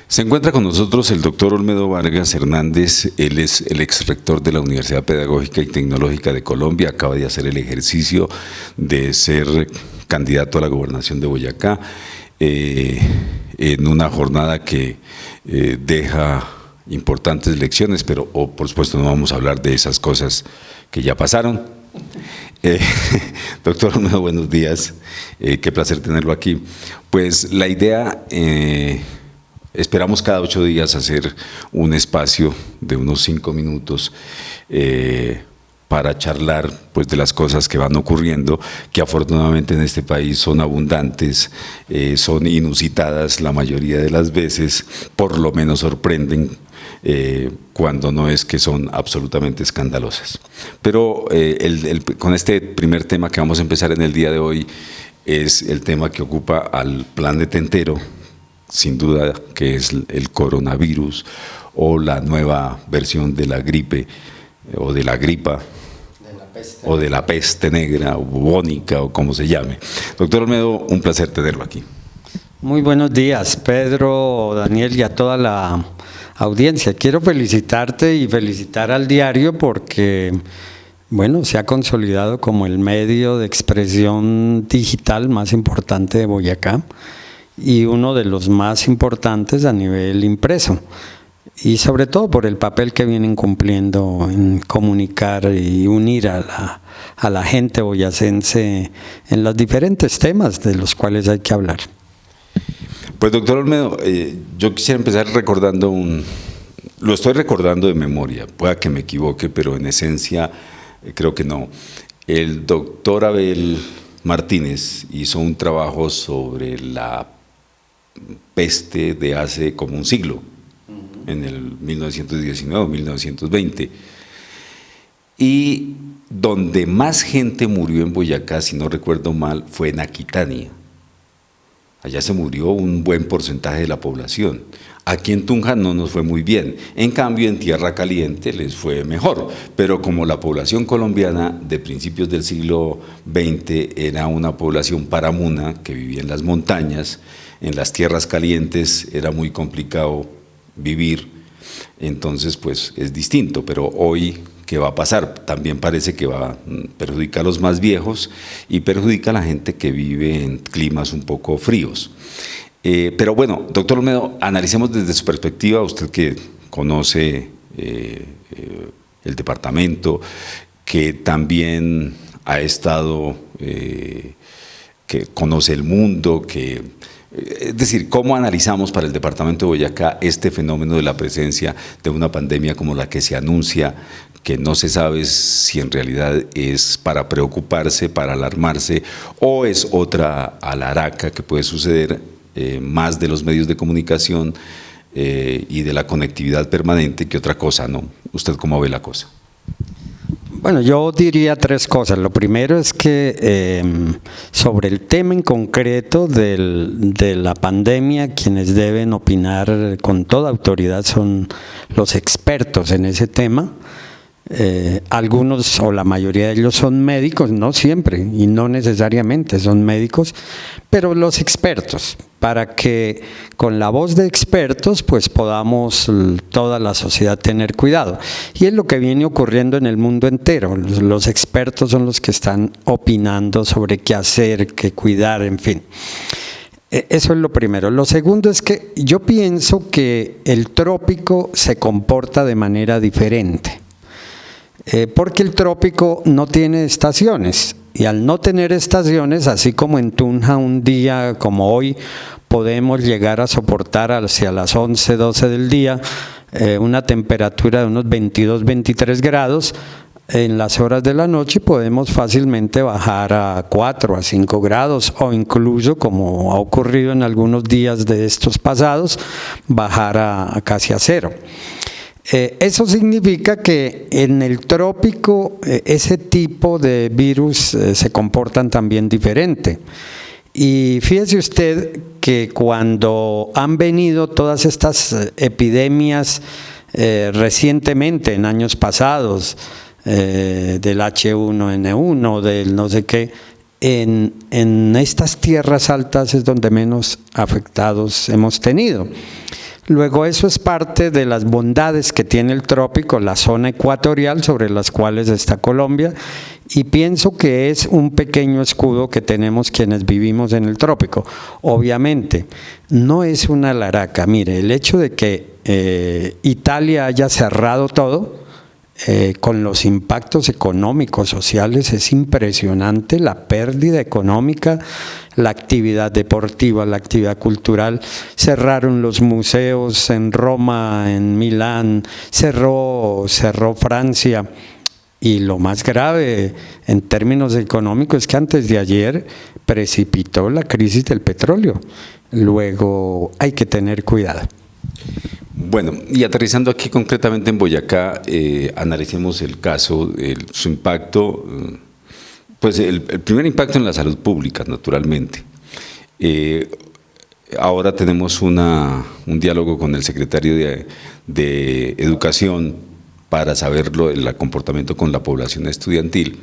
Se encuentra con nosotros el doctor Olmedo Vargas Hernández. Él es el ex rector de la Universidad Pedagógica y Tecnológica de Colombia. Acaba de hacer el ejercicio de ser candidato a la gobernación de Boyacá en una jornada que deja importantes lecciones, pero por supuesto no vamos a hablar de esas cosas que ya pasaron. Doctor Olmedo, buenos días. Qué placer tenerlo aquí. Pues la idea... esperamos cada 8 días hacer un espacio de unos 5 minutos para charlar pues, de las cosas que van ocurriendo, que afortunadamente en este país son abundantes, son inusitadas la mayoría de las veces, por lo menos sorprenden, cuando no es que son absolutamente escandalosas. Pero con este primer tema que vamos a empezar en el día de hoy es el tema que ocupa al planeta entero, sin duda, que es el coronavirus o la nueva versión de la gripe o de la gripa o de la peste negra o bubónica o como se llame. Doctor Olmedo, un placer tenerlo aquí. Muy buenos días, Pedro, Daniel y a toda la audiencia. Quiero felicitarte y felicitar al diario porque, bueno, se ha consolidado como el medio de expresión digital más importante de Boyacá y uno de los más importantes a nivel impreso, y sobre todo por el papel que vienen cumpliendo en comunicar y unir a la gente boyacense en los diferentes temas de los cuales hay que hablar. Pues doctor Olmedo, yo quisiera empezar recordando lo estoy recordando de memoria, pueda que me equivoque, pero en esencia creo que no. El doctor Abel Martínez hizo un trabajo sobre la peste de hace como un siglo, en el 1919 o 1920, y donde más gente murió en Boyacá, si no recuerdo mal, fue en Aquitania. Allá se murió un buen porcentaje de la población. Aquí en Tunja no nos fue muy bien, en cambio en Tierra Caliente les fue mejor, pero como la población colombiana de principios del siglo XX era una población paramuna que vivía en las montañas, en las tierras calientes era muy complicado vivir, entonces pues es distinto, pero hoy ¿qué va a pasar? También parece que va a perjudicar a los más viejos y perjudica a la gente que vive en climas un poco fríos. Pero bueno, doctor Olmedo, analicemos desde su perspectiva, usted que conoce el departamento, que también ha estado, que conoce el mundo, es decir, ¿cómo analizamos para el departamento de Boyacá este fenómeno de la presencia de una pandemia como la que se anuncia, que no se sabe si en realidad es para preocuparse, para alarmarse, o es otra alaraca que puede suceder más de los medios de comunicación y de la conectividad permanente que otra cosa, ¿no? ¿Usted cómo ve la cosa? Bueno, yo diría 3 cosas. Lo primero es que sobre el tema en concreto de la pandemia, quienes deben opinar con toda autoridad son los expertos en ese tema. Algunos o la mayoría de ellos son médicos, no siempre y no necesariamente son médicos, pero los expertos, para que con la voz de expertos pues podamos toda la sociedad tener cuidado. Y es lo que viene ocurriendo en el mundo entero. Los expertos son los que están opinando sobre qué hacer, qué cuidar, en fin. Eso es lo primero. Lo segundo es que yo pienso que el trópico se comporta de manera diferente. Porque el trópico no tiene estaciones y al no tener estaciones, así como en Tunja un día como hoy podemos llegar a soportar hacia las 11, 12 del día una temperatura de unos 22, 23 grados, en las horas de la noche podemos fácilmente bajar a 4, a 5 grados o incluso, como ha ocurrido en algunos días de estos pasados, bajar a casi a 0. Eso significa que en el trópico ese tipo de virus se comportan también diferente. Y fíjese usted que cuando han venido todas estas epidemias recientemente, en años pasados, del H1N1, del no sé qué. En estas tierras altas es donde menos afectados hemos tenido. Luego eso es parte de las bondades que tiene el trópico, la zona ecuatorial sobre las cuales está Colombia, y pienso que es un pequeño escudo que tenemos quienes vivimos en el trópico. Obviamente, no es una laraca. Mire, el hecho de que Italia haya cerrado todo, con los impactos económicos, sociales, es impresionante la pérdida económica, la actividad deportiva, la actividad cultural. Cerraron los museos en Roma, en Milán, cerró Francia. Y lo más grave en términos económicos es que antes de ayer precipitó la crisis del petróleo. Luego hay que tener cuidado. Bueno, y aterrizando aquí concretamente en Boyacá, analicemos el caso, su impacto, pues el primer impacto en la salud pública, naturalmente. Ahora tenemos un diálogo con el secretario de Educación para saber el comportamiento con la población estudiantil.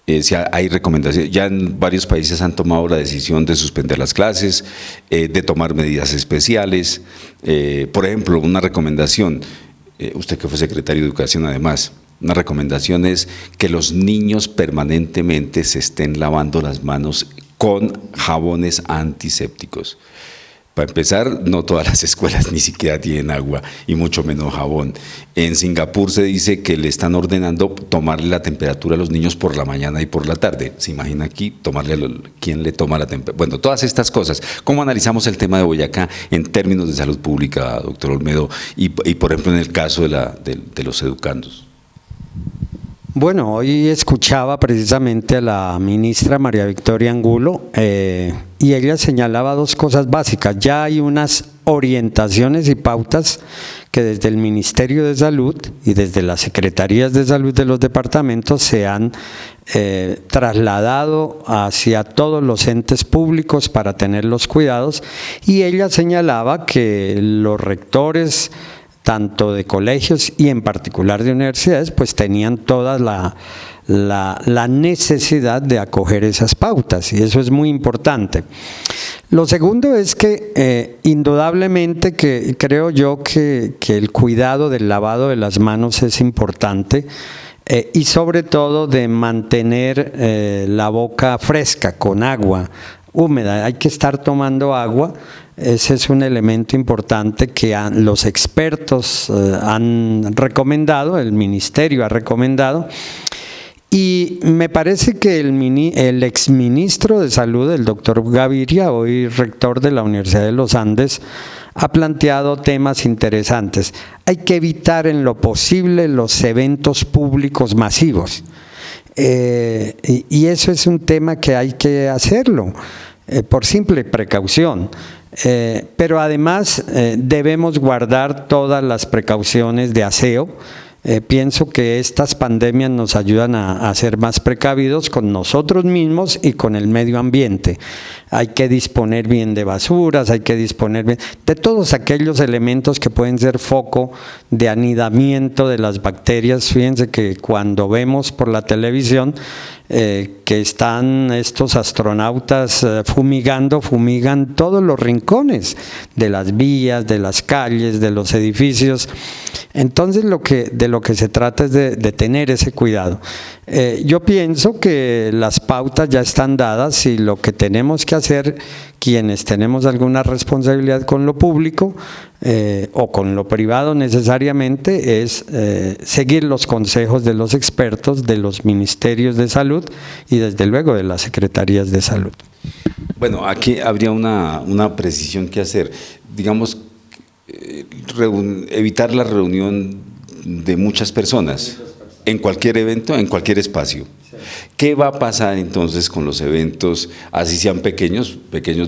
Si hay recomendaciones, ya en varios países han tomado la decisión de suspender las clases, de tomar medidas especiales. Por ejemplo, una recomendación, usted que fue secretario de Educación además, una recomendación es que los niños permanentemente se estén lavando las manos con jabones antisépticos. Para empezar, no todas las escuelas ni siquiera tienen agua y mucho menos jabón. En Singapur se dice que le están ordenando tomarle la temperatura a los niños por la mañana y por la tarde. ¿Se imagina aquí quién le toma la temperatura? Bueno, todas estas cosas. ¿Cómo analizamos el tema de Boyacá en términos de salud pública, doctor Olmedo? Y por ejemplo, en el caso de los educandos. Bueno, hoy escuchaba precisamente a la ministra María Victoria Angulo y ella señalaba dos cosas básicas. Ya hay unas orientaciones y pautas que desde el Ministerio de Salud y desde las Secretarías de Salud de los departamentos se han trasladado hacia todos los entes públicos para tener los cuidados, y ella señalaba que los rectores tanto de colegios y en particular de universidades, pues tenían toda la necesidad de acoger esas pautas, y eso es muy importante. Lo segundo es que indudablemente que creo yo que el cuidado del lavado de las manos es importante, y sobre todo de mantener la boca fresca, con agua húmeda. Hay que estar tomando agua. Ese es un elemento importante que los expertos han recomendado, el ministerio ha recomendado, y me parece que el exministro de Salud, el doctor Gaviria, hoy rector de la Universidad de los Andes, ha planteado temas interesantes. Hay que evitar en lo posible los eventos públicos masivos, y eso es un tema que hay que hacerlo por simple precaución. Pero además debemos guardar todas las precauciones de aseo. Pienso que estas pandemias nos ayudan a ser más precavidos con nosotros mismos y con el medio ambiente. Hay que disponer bien de basuras, hay que disponer bien de todos aquellos elementos que pueden ser foco de anidamiento de las bacterias. Fíjense que cuando vemos por la televisión que están estos astronautas fumigan todos los rincones de las vías, de las calles, de los edificios. Entonces de lo que se trata es de tener ese cuidado. Yo pienso que las pautas ya están dadas, y lo que tenemos que hacer quienes tenemos alguna responsabilidad con lo público o con lo privado necesariamente es seguir los consejos de los expertos, de los ministerios de salud y desde luego de las secretarías de salud. Bueno, aquí habría una precisión que hacer. Digamos, evitar la reunión de muchas personas en cualquier evento, en cualquier espacio. ¿Qué va a pasar entonces con los eventos, así sean pequeños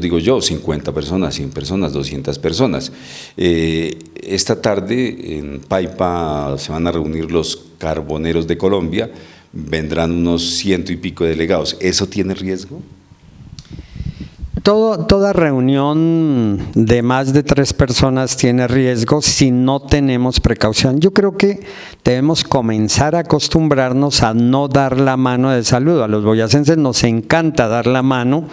digo yo, 50 personas, 100 personas, 200 personas? Esta tarde en Paipa se van a reunir los carboneros de Colombia, vendrán unos 100 y pico de delegados. ¿Eso tiene riesgo? Toda reunión de más de 3 personas tiene riesgo si no tenemos precaución. Yo creo que debemos comenzar a acostumbrarnos a no dar la mano de saludo. A los boyacenses nos encanta dar la mano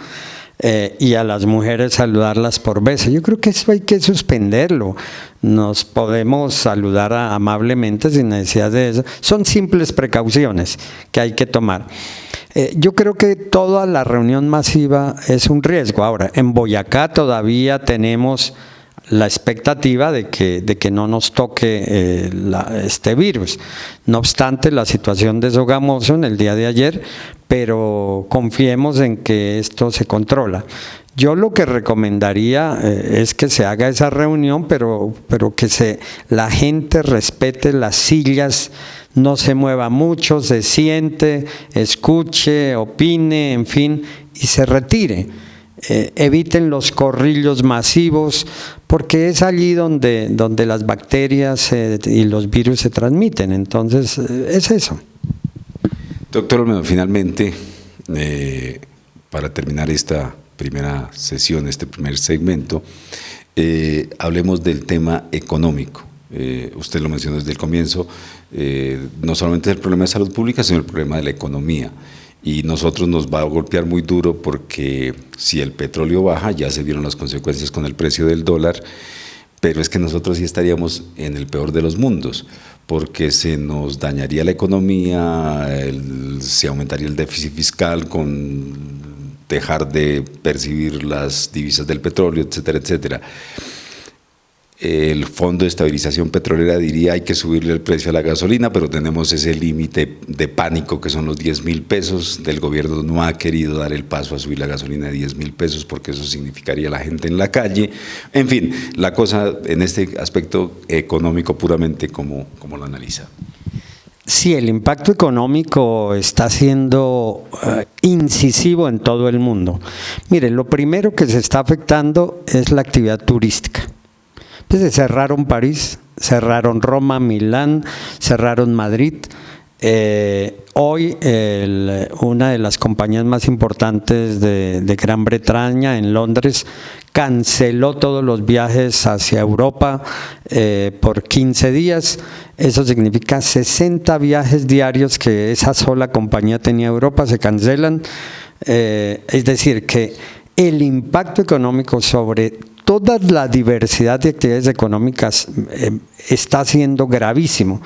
y a las mujeres saludarlas por beso. Yo creo que eso hay que suspenderlo. Nos podemos saludar amablemente sin necesidad de eso. Son simples precauciones que hay que tomar. Yo creo que toda la reunión masiva es un riesgo. Ahora, en Boyacá todavía tenemos la expectativa de que no nos toque este virus. No obstante, la situación de Sogamoso en el día de ayer, pero confiemos en que esto se controla. Yo lo que recomendaría es que se haga esa reunión, pero que la gente respete las sillas, no se mueva mucho, se siente, escuche, opine, en fin, y se retire. Eviten los corrillos masivos, porque es allí donde las bacterias y los virus se transmiten. Entonces, es eso. Doctor Olmedo, finalmente, para terminar esta primera sesión, este primer segmento, hablemos del tema económico. Usted lo mencionó desde el comienzo, no solamente es el problema de salud pública, sino el problema de la economía. Y nosotros nos va a golpear muy duro porque si el petróleo baja, ya se vieron las consecuencias con el precio del dólar, pero es que nosotros sí estaríamos en el peor de los mundos, porque se nos dañaría la economía, se aumentaría el déficit fiscal con dejar de percibir las divisas del petróleo, etcétera, etcétera. El Fondo de Estabilización Petrolera diría hay que subirle el precio a la gasolina, pero tenemos ese límite de pánico que son los 10.000 pesos. Del gobierno no ha querido dar el paso a subir la gasolina de 10.000 pesos porque eso significaría la gente en la calle. En fin, la cosa en este aspecto económico puramente, ¿cómo lo analiza? Sí, el impacto económico está siendo incisivo en todo el mundo. Mire, lo primero que se está afectando es la actividad turística. Entonces cerraron París, cerraron Roma, Milán, cerraron Madrid. Hoy una de las compañías más importantes de Gran Bretaña, en Londres, canceló todos los viajes hacia Europa por 15 días. Eso significa 60 viajes diarios que esa sola compañía tenía a Europa, se cancelan. Es decir, que el impacto económico sobre toda la diversidad de actividades económicas está siendo gravísimo.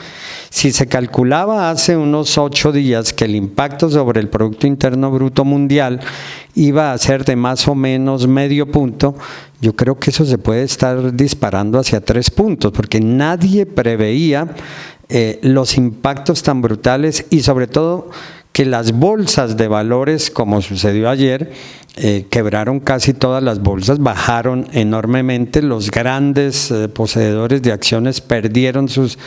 Si se calculaba hace unos 8 días que el impacto sobre el Producto Interno Bruto Mundial iba a ser de más o menos medio punto, yo creo que eso se puede estar disparando hacia 3 puntos, porque nadie preveía los impactos tan brutales y sobre todo que las bolsas de valores, como sucedió ayer, quebraron casi todas las bolsas, bajaron enormemente, los grandes poseedores de acciones perdieron sus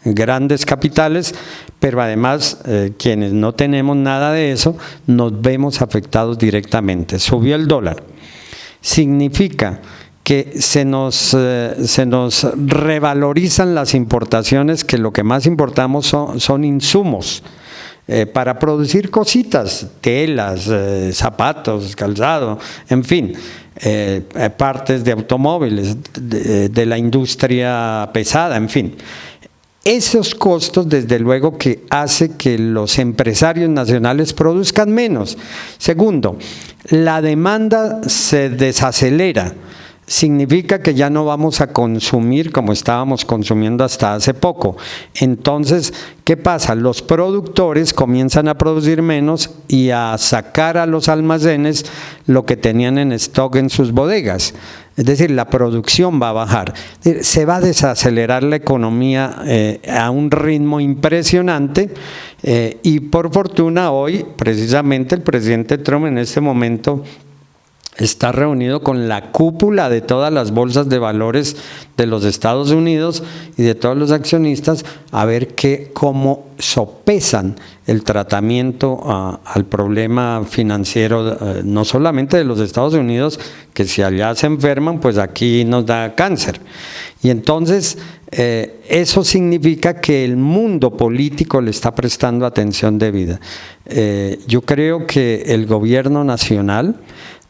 grandes capitales, pero además quienes no tenemos nada de eso nos vemos afectados directamente. Subió el dólar, significa que se nos revalorizan las importaciones, que lo que más importamos son insumos para producir cositas, telas, zapatos, calzado, en fin, partes de automóviles, de la industria pesada, en fin. Esos costos, desde luego, que hace que los empresarios nacionales produzcan menos. Segundo, la demanda se desacelera. Significa que ya no vamos a consumir como estábamos consumiendo hasta hace poco. Entonces, ¿qué pasa? Los productores comienzan a producir menos y a sacar a los almacenes lo que tenían en stock en sus bodegas. Es decir, la producción va a bajar. Se va a desacelerar la economía a un ritmo impresionante y por fortuna hoy, precisamente, el presidente Trump en este momento está reunido con la cúpula de todas las bolsas de valores de los Estados Unidos y de todos los accionistas a ver cómo sopesan el tratamiento al problema financiero, no solamente de los Estados Unidos, que si allá se enferman, pues aquí nos da cáncer. Y entonces eso significa que el mundo político le está prestando atención debida. Yo creo que el gobierno nacional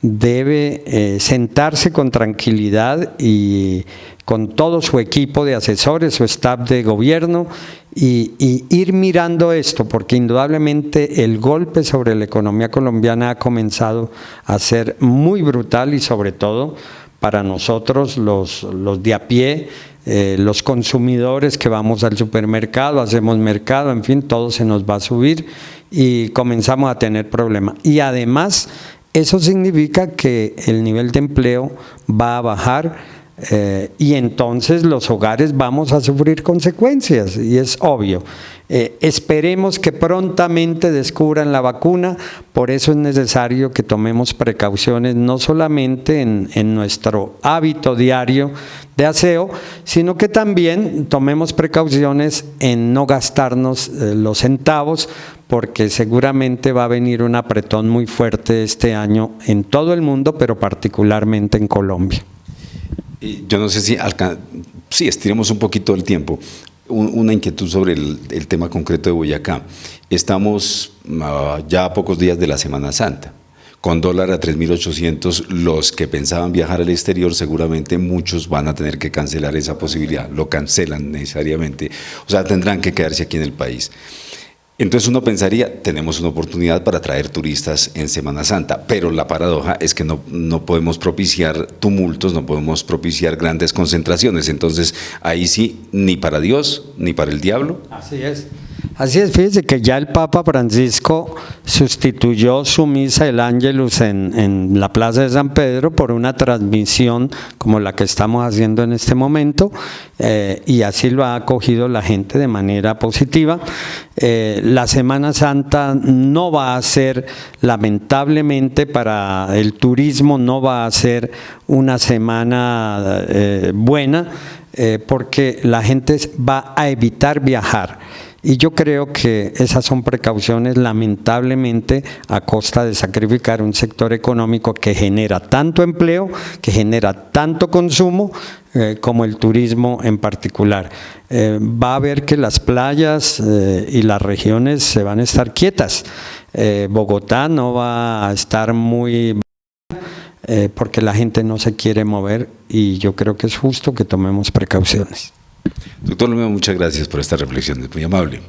debe sentarse con tranquilidad y con todo su equipo de asesores, su staff de gobierno, y ir mirando esto, porque indudablemente el golpe sobre la economía colombiana ha comenzado a ser muy brutal, y sobre todo para nosotros los de a pie, los consumidores que vamos al supermercado, hacemos mercado, en fin, todo se nos va a subir y comenzamos a tener problemas. Y además eso significa que el nivel de empleo va a bajar, y entonces los hogares vamos a sufrir consecuencias, y es obvio. Esperemos que prontamente descubran la vacuna. Por eso es necesario que tomemos precauciones, no solamente en nuestro hábito diario de aseo, sino que también tomemos precauciones en no gastarnos los centavos, porque seguramente va a venir un apretón muy fuerte este año en todo el mundo, pero particularmente en Colombia. Yo no sé si estiremos un poquito el tiempo. Una inquietud sobre el tema concreto de Boyacá. Estamos ya a pocos días de la Semana Santa. Con dólar a 3.800, los que pensaban viajar al exterior, seguramente muchos van a tener que cancelar esa posibilidad. Lo cancelan necesariamente. O sea, tendrán que quedarse aquí en el país. Entonces uno pensaría, tenemos una oportunidad para traer turistas en Semana Santa, pero la paradoja es que no podemos propiciar tumultos, no podemos propiciar grandes concentraciones. Entonces ahí sí, ni para Dios, ni para el diablo. Así es. Así es, fíjese que ya el Papa Francisco sustituyó su misa, el Ángelus, en la Plaza de San Pedro por una transmisión como la que estamos haciendo en este momento, y así lo ha acogido la gente de manera positiva. La Semana Santa no va a ser, lamentablemente para el turismo, no va a ser una semana buena, porque la gente va a evitar viajar. Y yo creo que esas son precauciones, lamentablemente, a costa de sacrificar un sector económico que genera tanto empleo, que genera tanto consumo, como el turismo en particular. Va a haber que las playas y las regiones se van a estar quietas. Bogotá no va a estar muy... porque la gente no se quiere mover, y yo creo que es justo que tomemos precauciones. Doctor Olmedo, muchas gracias por esta reflexión, es muy amable.